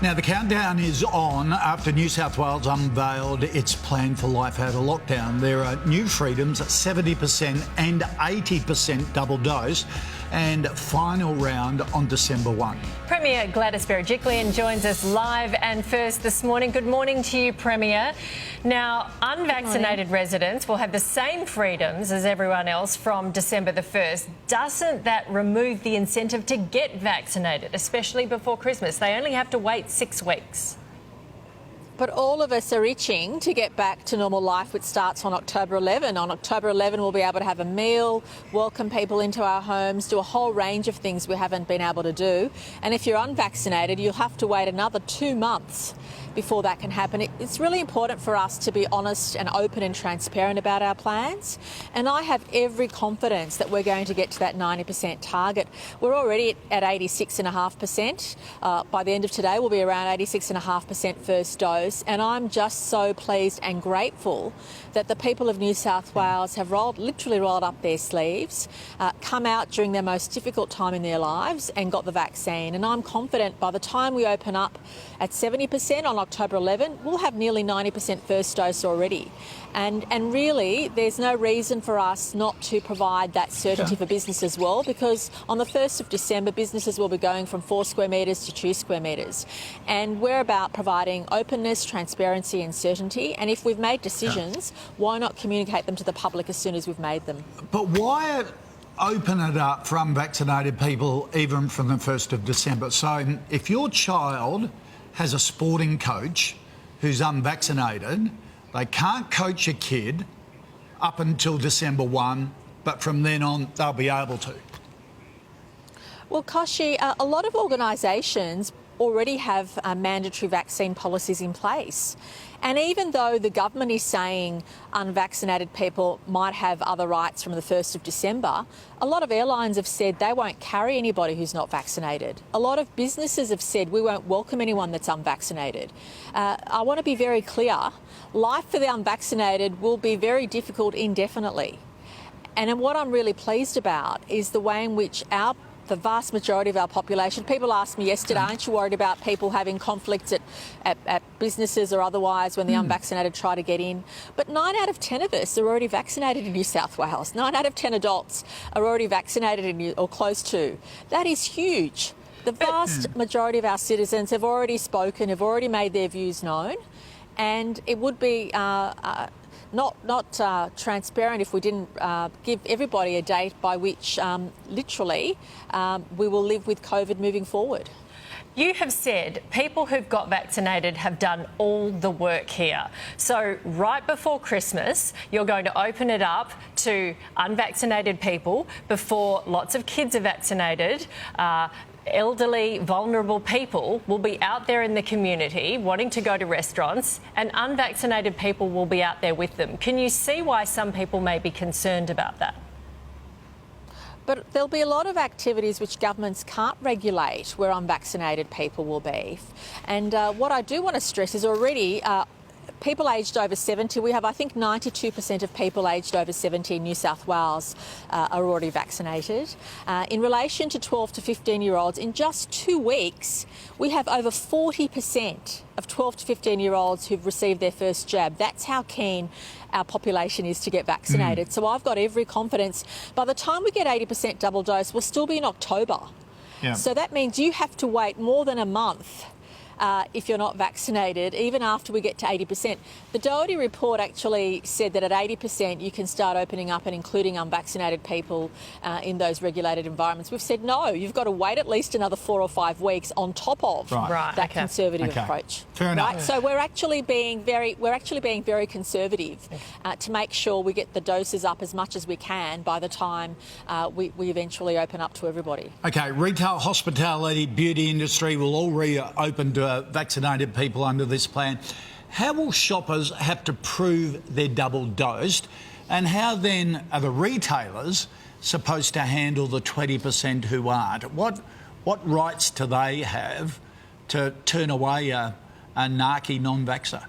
Now, the countdown is on after New South Wales unveiled its plan for life out of lockdown. There are new freedoms at 70% and 80% double dose, and final round on December 1. Premier Gladys Berejiklian joins us live and first this morning. Good morning to you, Premier. Now, unvaccinated residents will have the same freedoms as everyone else from December the 1st. Doesn't that remove the incentive to get vaccinated, especially before Christmas? They only have to wait 6 weeks. But all of us are itching to get back to normal life, which starts on October 11. On October 11, we'll be able to have a meal, welcome people into our homes, do a whole range of things we haven't been able to do. And if you're unvaccinated, you'll have to wait another 2 months before that can happen. It's really important for us to be honest and open and transparent about our plans. And I have every confidence that we're going to get to that 90% target. We're already at 86.5%. By the end of today, we'll be around 86.5% first dose. And I'm just so pleased and grateful that the people of New South Wales have literally rolled up their sleeves, come out during their most difficult time in their lives and got the vaccine. And I'm confident by the time we open up at 70% on October 11, we'll have nearly 90% first dose already. And really, there's no reason for us not to provide that certainty for business as well, because on the 1st of December, businesses will be going from 4 square metres to 2 square metres. And we're about providing openness, transparency and certainty. And if we've made decisions, why not communicate them to the public as soon as we've made them? But why open it up for unvaccinated people even from the 1st of December? So if your child has a sporting coach who's unvaccinated, they can't coach a kid up until December 1, but from then on they'll be able to. Well, Koshi, a lot of organisations already have mandatory vaccine policies in place. And even though the government is saying unvaccinated people might have other rights from the 1st of December, a lot of airlines have said they won't carry anybody who's not vaccinated. A lot of businesses have said we won't welcome anyone that's unvaccinated. I want to be very clear, life for the unvaccinated will be very difficult indefinitely. And what I'm really pleased about is the way in which the vast majority of our population, people asked me yesterday, aren't you worried about people having conflicts at businesses or otherwise when the unvaccinated try to get in? But 9 out of 10 of us are already vaccinated in New South Wales. 9 out of 10 adults are already vaccinated or close to. That is huge. The vast majority of our citizens have already spoken, have already made their views known, and it would be not transparent if we didn't give everybody a date by which literally we will live with COVID moving forward. You have said people who've got vaccinated have done all the work here. So right before Christmas, you're going to open it up to unvaccinated people before lots of kids are vaccinated. Elderly, vulnerable people will be out there in the community wanting to go to restaurants, and unvaccinated people will be out there with them. Can you see why some people may be concerned about that? But there'll be a lot of activities which governments can't regulate where unvaccinated people will be. And what I do want to stress is already people aged over 70, we have, I think, 92% of people aged over 70 in New South Wales are already vaccinated. In relation to 12 to 15-year-olds, in just 2 weeks, we have over 40% of 12 to 15-year-olds who've received their first jab. That's how keen our population is to get vaccinated. So I've got every confidence. By the time we get 80% double dose, we'll still be in October. So that means you have to wait more than a month if you're not vaccinated, even after we get to 80%. The Doherty report actually said that at 80% you can start opening up and including unvaccinated people in those regulated environments. We've said no, you've got to wait at least another 4 or 5 weeks on top of that conservative approach. Fair enough. Right? So we're actually being very conservative to make sure we get the doses up as much as we can by the time we eventually open up to everybody. Okay, retail, hospitality, beauty industry will all reopen to vaccinated people under this plan. How will shoppers have to prove they're double dosed, and how then are the retailers supposed to handle the 20% who aren't? What rights do they have to turn away a narky non-vaxxer?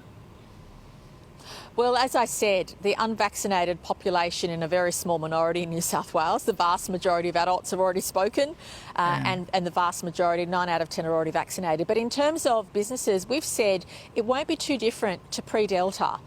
Well, as I said, the unvaccinated population in a very small minority in New South Wales, the vast majority of adults have already spoken and the vast majority, 9 out of 10, are already vaccinated. But in terms of businesses, we've said it won't be too different to pre-Delta.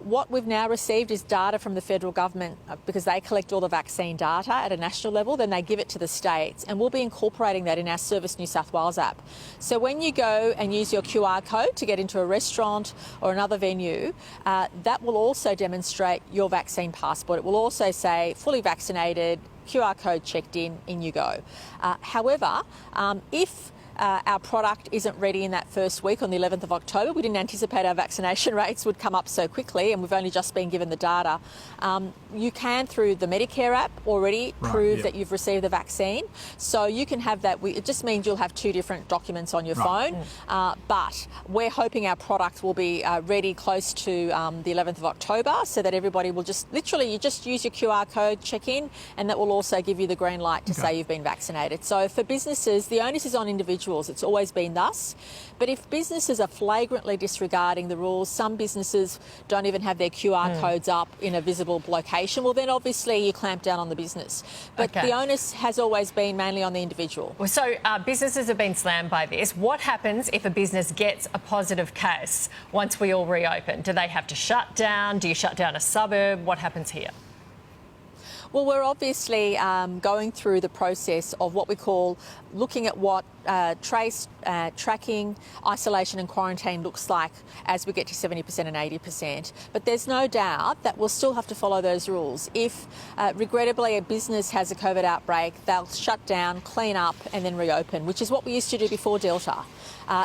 What we've now received is data from the federal government because they collect all the vaccine data at a national level, then they give it to the states, and we'll be incorporating that in our Service New South Wales app. So when you go and use your QR code to get into a restaurant or another venue, that will also demonstrate your vaccine passport. It will also say fully vaccinated, QR code checked in you go. However, if our product isn't ready in that first week on the 11th of October. We didn't anticipate our vaccination rates would come up so quickly, and we've only just been given the data. You can, through the Medicare app, already prove that you've received the vaccine. So you can have that. It just means you'll have 2 different documents on your phone. But we're hoping our product will be ready close to the 11th of October so that everybody will just, literally, you just use your QR code, check in, and that will also give you the green light to say you've been vaccinated. So for businesses, the onus is on individuals. It's always been thus. But if businesses are flagrantly disregarding the rules, some businesses don't even have their QR codes up in a visible location, well, then obviously you clamp down on the business. But the onus has always been mainly on the individual. Well, so businesses have been slammed by this. What happens if a business gets a positive case once we all reopen? Do they have to shut down? Do you shut down a suburb? What happens here? Well, we're obviously going through the process of what we call looking at what tracking, isolation and quarantine looks like as we get to 70% and 80%. But there's no doubt that we'll still have to follow those rules. If, regrettably, a business has a COVID outbreak, they'll shut down, clean up and then reopen, which is what we used to do before Delta.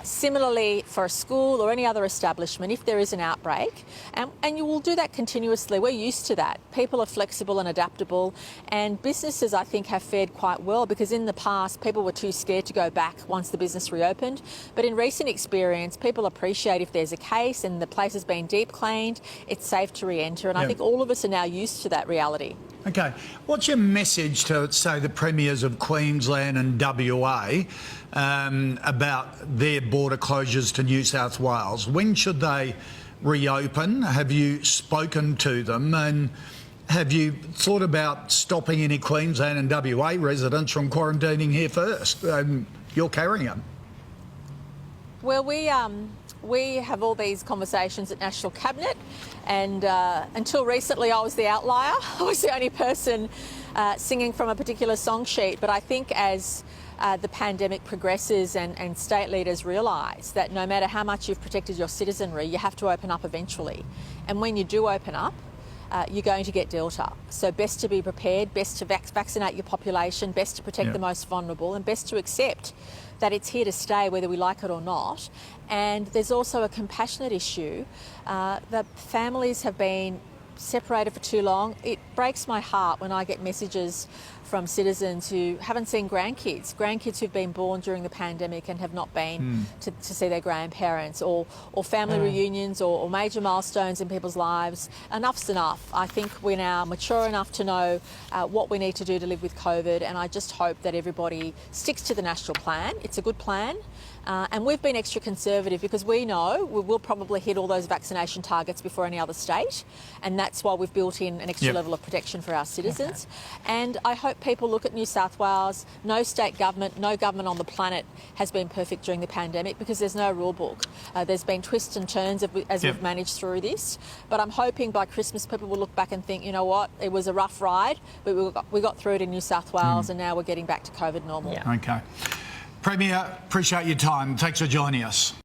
Similarly, for a school or any other establishment, if there is an outbreak, and you will do that continuously, we're used to that. People are flexible and adaptable, and businesses, I think, have fared quite well because in the past, people were too scared to go back once the business reopened. But in recent experience, people appreciate if there's a case and the place has been deep cleaned, it's safe to re-enter. And I think all of us are now used to that reality. Okay. What's your message to, say, the premiers of Queensland and WA about their border closures to New South Wales? When should they reopen? Have you spoken to them? And have you thought about stopping any Queensland and WA residents from quarantining here first? You're carrying them. Well, we have all these conversations at National Cabinet, and until recently I was the outlier. I was the only person singing from a particular song sheet. But I think as the pandemic progresses and state leaders realise that no matter how much you've protected your citizenry, you have to open up eventually. And when you do open up, you're going to get Delta. So best to be prepared, best to vaccinate your population, best to protect the most vulnerable, and best to accept that it's here to stay whether we like it or not. And there's also a compassionate issue. The families have been separated for too long. It breaks my heart when I get messages from citizens who haven't seen grandkids who've been born during the pandemic and have not been to see their grandparents, or family reunions or major milestones in people's lives. Enough's enough. I think we're now mature enough to know what we need to do to live with COVID, and I just hope that everybody sticks to the national plan. It's a good plan. And we've been extra conservative because we know we will probably hit all those vaccination targets before any other state, and that's why we've built in an extra level of protection for our citizens. And I hope people look at New South Wales. No state government, no government on the planet has been perfect during the pandemic because there's no rule book. There's been twists and turns as we've managed through this. But I'm hoping by Christmas people will look back and think, you know what, it was a rough ride, but we got through it in New South Wales and now we're getting back to COVID normal. Okay. Premier, appreciate your time. Thanks for joining us.